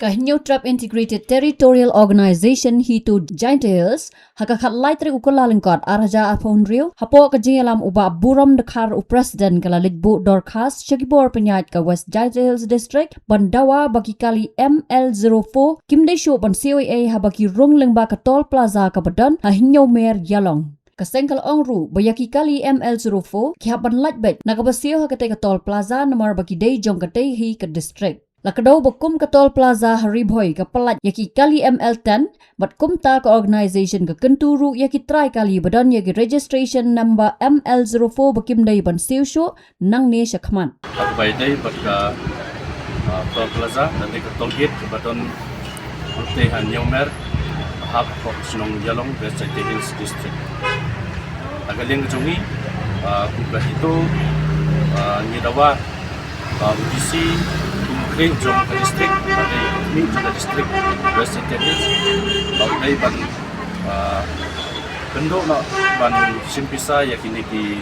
Kahinyo Trap Integrated Territorial Organization hitu Giant Hills hakakat laitri ukula lingkot araja aponrio hapo kajialam uba buram dekar President kalalikbu dorkas syakibor penyait ke West Giant Hills District bandawa bagi kali ML04 kimdesyo ban COA habaki rung lengba ke Toll Plaza ke Badan hahinyo Mer Yalong. Kasengkal ongru bayaki kali ML04 kihaban lightbed nakabasio hakate ke Toll Plaza nomor bagi day jong kate hi ke district. Lakadaw bakum ke Toll Plaza haribhoy ke pelat yaki kali ML10 bat kumta ke organisation ke kenturu yaki try kali badan yaki registration number ML04 bakim day ban siusyo nang ne syakman. Aku day baka Toll Plaza nanti ke Toll Gate ke badan Ultehan Yomer hab kok Sunong Yalong West Giant Hills District. Agaling kejungi kuba itu ngidawa UGC Green Jong District, pada Green Jong District West Giant Hills, lalu ban penduk nak ban simpisa yakini di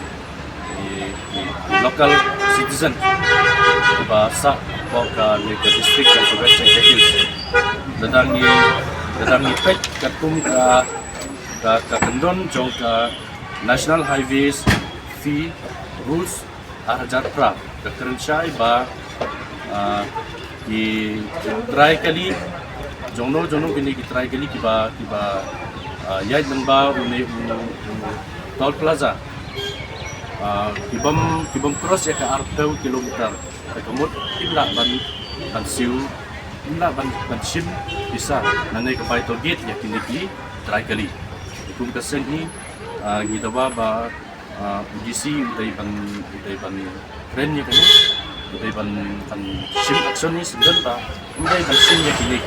local citizen bahasa boka ni ke district dan West Giant Hills. Dadangi pek katum ka kendon jong ka National Highways fee rules arjatra ke kerensyai ba di try kali jono gini ki try kali kiba yai lembah uni Toll Plaza kibam cross ya ke 40 kilometer kemud kibla ban siu kibla ban sim bisa nanti ke Toll Gate ya kini ki try kali ikum kesen ni kita ba UGC utai ban friend ni kan udah ban sim action ni sebenarnya ba udah ban sim ya kini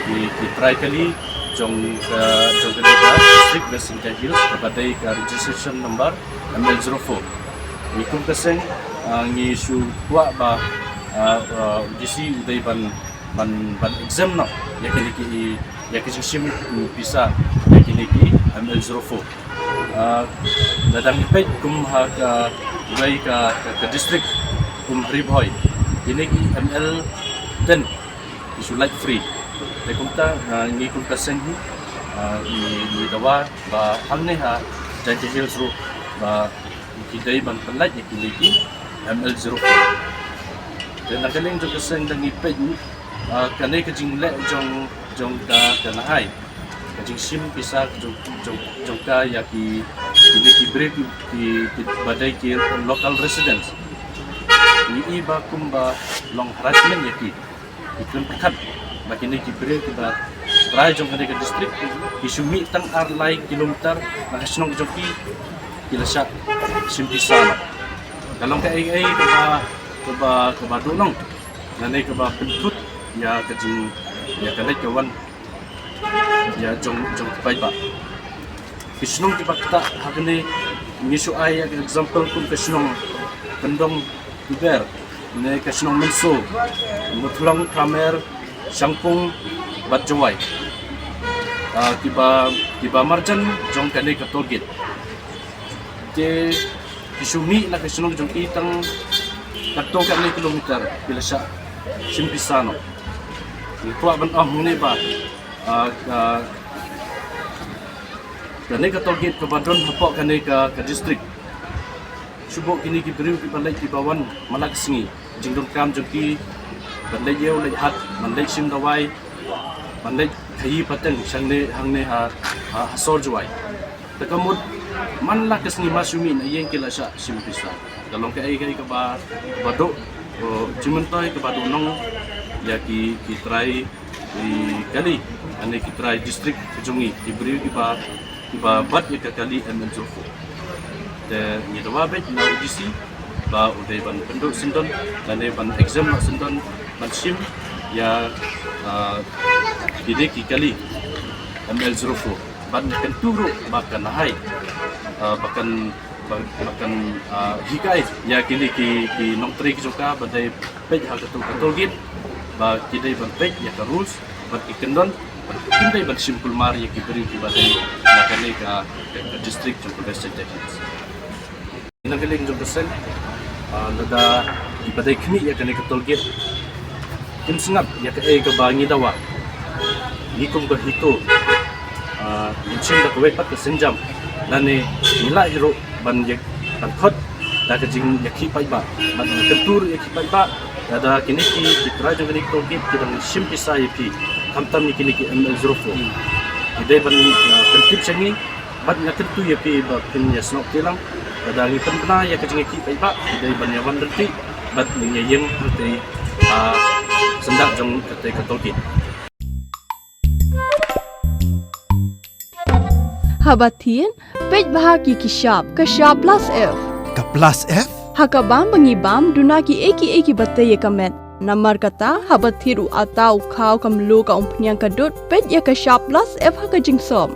di try kali jong district West Giant Hills kepada registration number ML04 ikum keseng ngi su tua ba UGC udah ban exam no ya kini ya kini sim bisa ya kini ML04 dadang ipet kum ha ka district Ribhoy ini ki ML10 isu light free tekumta ni kum kaseng ni dawa ba hamne ha Giant Hills ru ba kidai ban pelat ni ki ML04 dan nagaling jo kaseng dang ipet kanai ka jingle jong ka nahai kajing sim bisa jong ka yaki ki break di badai ki local residents ni iba kumba long harassment yaki ikun pekat makini ki break kita try jong ka district isumi tang arlai kilometer nakasnong joki kilasya simpisana kalong ka ai ke badunong nanay ka ba pentut ya kajing ya kalay kawan ya jong kapay ba kisnong kita hakne ngisu ay example kung kisnong pendong lugar ne kisnong menso mutlong kamer sangpung batjawai tiba marjan jong kane ka Toll Gate te kisumi na kisnong jong itang katong kane kilometer pila siya simpisano ito ban ne ba kane ka Toll Gate ka badon hapo kane ka district subok kini ki beriu ki balai ki bawan malaksingi jingdom kam joki balai yeu lai hat balai sim dawai balai khai pateng sangne hangne ha hasor juai takamud man lakasngi masumi na yeng kila sha sim pisa dalong ka ai ka ba bado jimentai ka bado nong ya ki try di kali ane ki try district kejungi ki beriu ki ba bat ya kali ML04 de ni dawa bet na UGC ba uday ban penduk sindon dan ban exam nak sindon ban sim ya ki kali ML04 ban kenturu makan hai bahkan hikai ya kini ki nong tri ki joka badai pej ha Toll Gate ba kidai ban pej ya ka rules ban ikendon kidai ban simpul mari ya ki beri ki badai nakane ka district jong West Giant Hills nagaling jong kesen nada ibadai kini ya kane ka Toll Gate Kim singap ya ke ke bangi dawa. Nikum ke hito. Incim da kawet pat ke senjam. Lane nila hiro ban yak ban khot da ke jing yakhi pai ba. Ban kentur yakhi pai ba. Ada kini kita jangan ikut kita dengan simpisa yapi. Kamtam ni kini M04. Idai ban kentip sangi. Ban na kentu yapi ba pin ya snok tilang. Ada ngi pernah ya ke jing yakhi pai ba. Idai ban ya wan reti. Ban ni yang hati sendak jong kete ketolkit. Habatin pej bahagi kishab kashab plus F. Ka plus F? Hakabam bangibam dunaki eki batay kamet. Namar kata habathiru atau kau kamlu ka umpnyang kadut pej ya kashab plus F haka jingsom.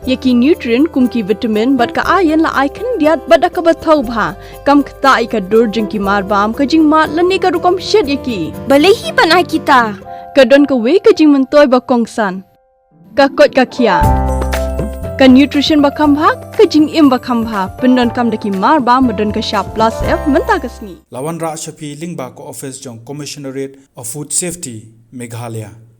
Yaki nutrient kumki vitamin bat ka ayan la icon diat bat ka bathau bha kam kta ka dur jingki marbam ka jing mat lani ka rukom shed yaki. Balehi banai kita. Kadon ka we ka jing mentoy ba kongsan. Ka kot ka kia. Ka nutrition bakam bha ka jing im bakam bha pendon kam daki mar ba medon ka sharp plus F menta kasni Lawan Ra Shafi Lingba ko office jong Commissionerate of Food Safety Meghalaya.